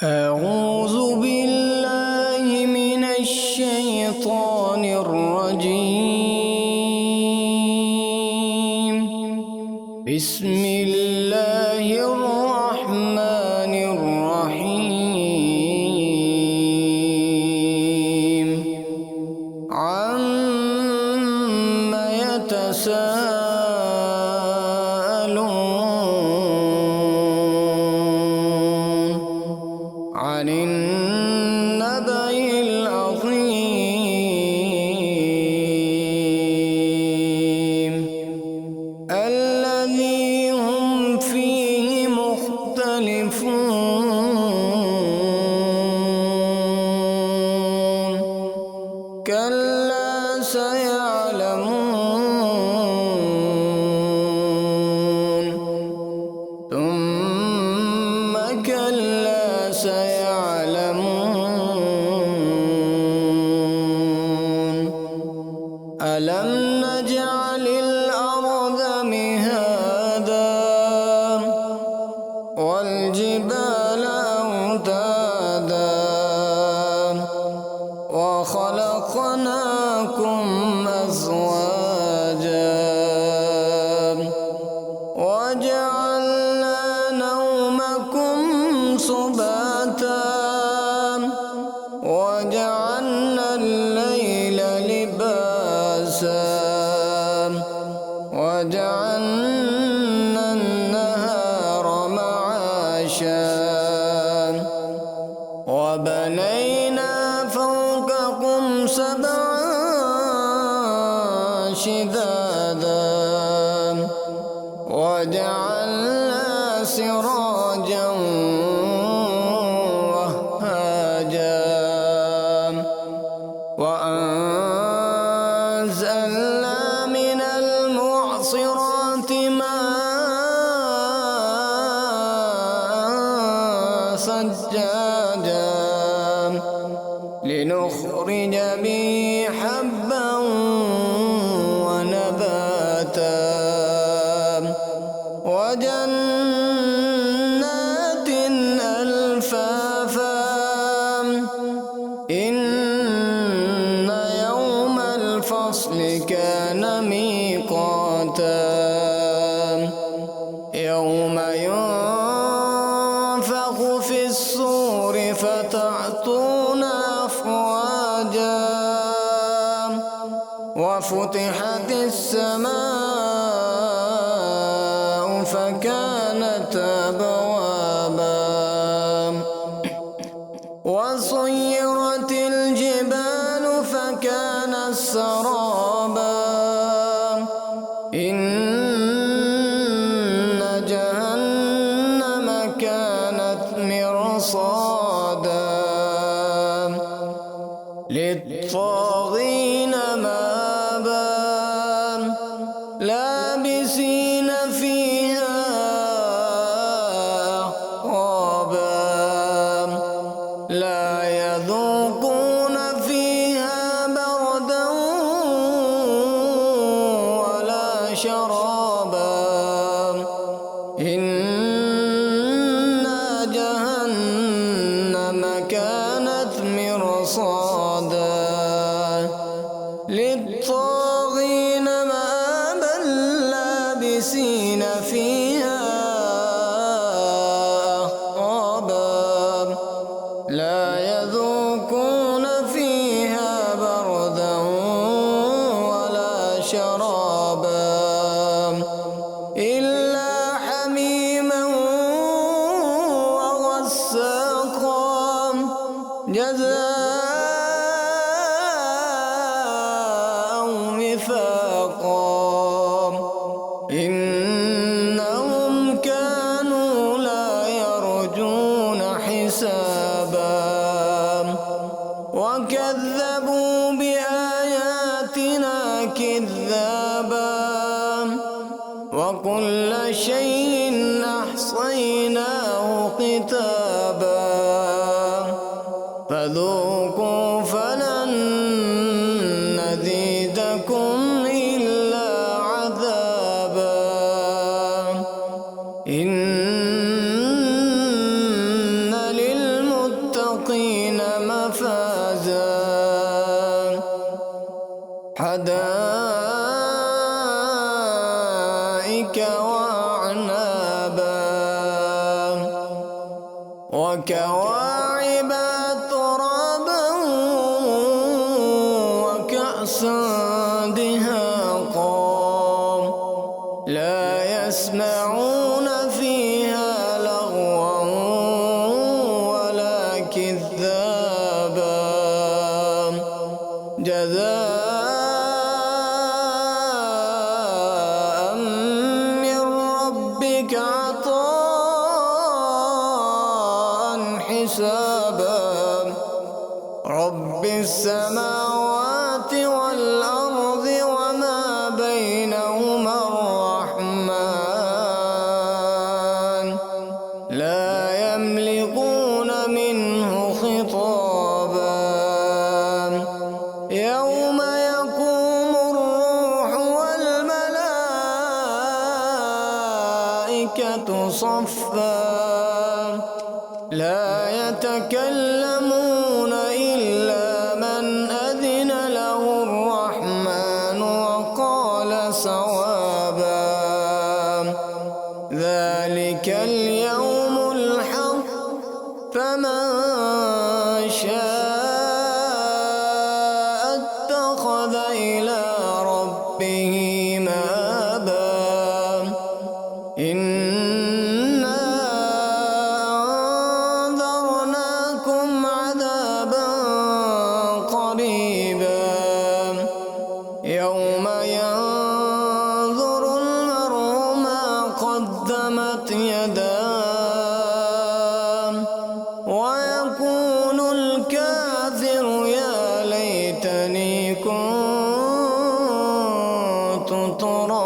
أعوذ بالله من الشيطان الرجيم. بسم الله الرحمن الرحيم. عم يتساءلون عن النبأ العظيم الذي هم فيه مختلفون. كلا سيعلمون ثم كلا سيعلمون. ألم نجعل الأرض مهادا والجبال أوتادا وخلقناكم أزواجا وجعلنا نومكم سباتا وجعلنا الليل لباسا وجعلنا النهار معاشا وبنينا فوقكم سبعا شدادا وجعلنا سراجا وهاجا وأنزلنا من المعصرات ماء ثجاجا لنخرج به حبا ونباتا وجنات ألفافا. إن يوم الفصل كان ميقاتا يوم ينفخ في الصور فتأتون أفواجا وفتحت السماء فكانت أبوابا وصيرت الجبال فكانت سرابا. إن جهنم كانت مرصادا للطاغين مآبا لابسين فيها أحقابا لا يذوقون فيها بردا ولا شرابا. إن جهنم كانت مرصادا للطاغين مآبا لابسين فيها أحقابا لا يذوقون فيها بردا ولا شرابا إلا حميما وغساقا جزاء وفاقا. إنهم كانوا لا يرجون حسابا وكذبوا بآياتنا كذابا وكل شيء أحصيناه كتابا فذوقوا فلن نزيدكم إلا عذابا. إن حدائق وأعنابا وكواعب أترابا وكأسا دهاقا لا يسمعون فيها لغوا ولا كذابا جزاء من ربك عطاء حسابا رب السماوات والأرض وما بينهما الرحمن لا يملكون منه خطابا يوم يقوم الروح والملائكة صفا لا يتكلمون إلا من أذن له الرحمن وقال صوابا ذلك اليوم الحق فمن شاء اتخذ إلى ربه مآبا إنا أنذرناكم عذابا قريبا يوم ينظر المرء ما قدمت يداه ويقول الكافر يا ليتني كنت ترابا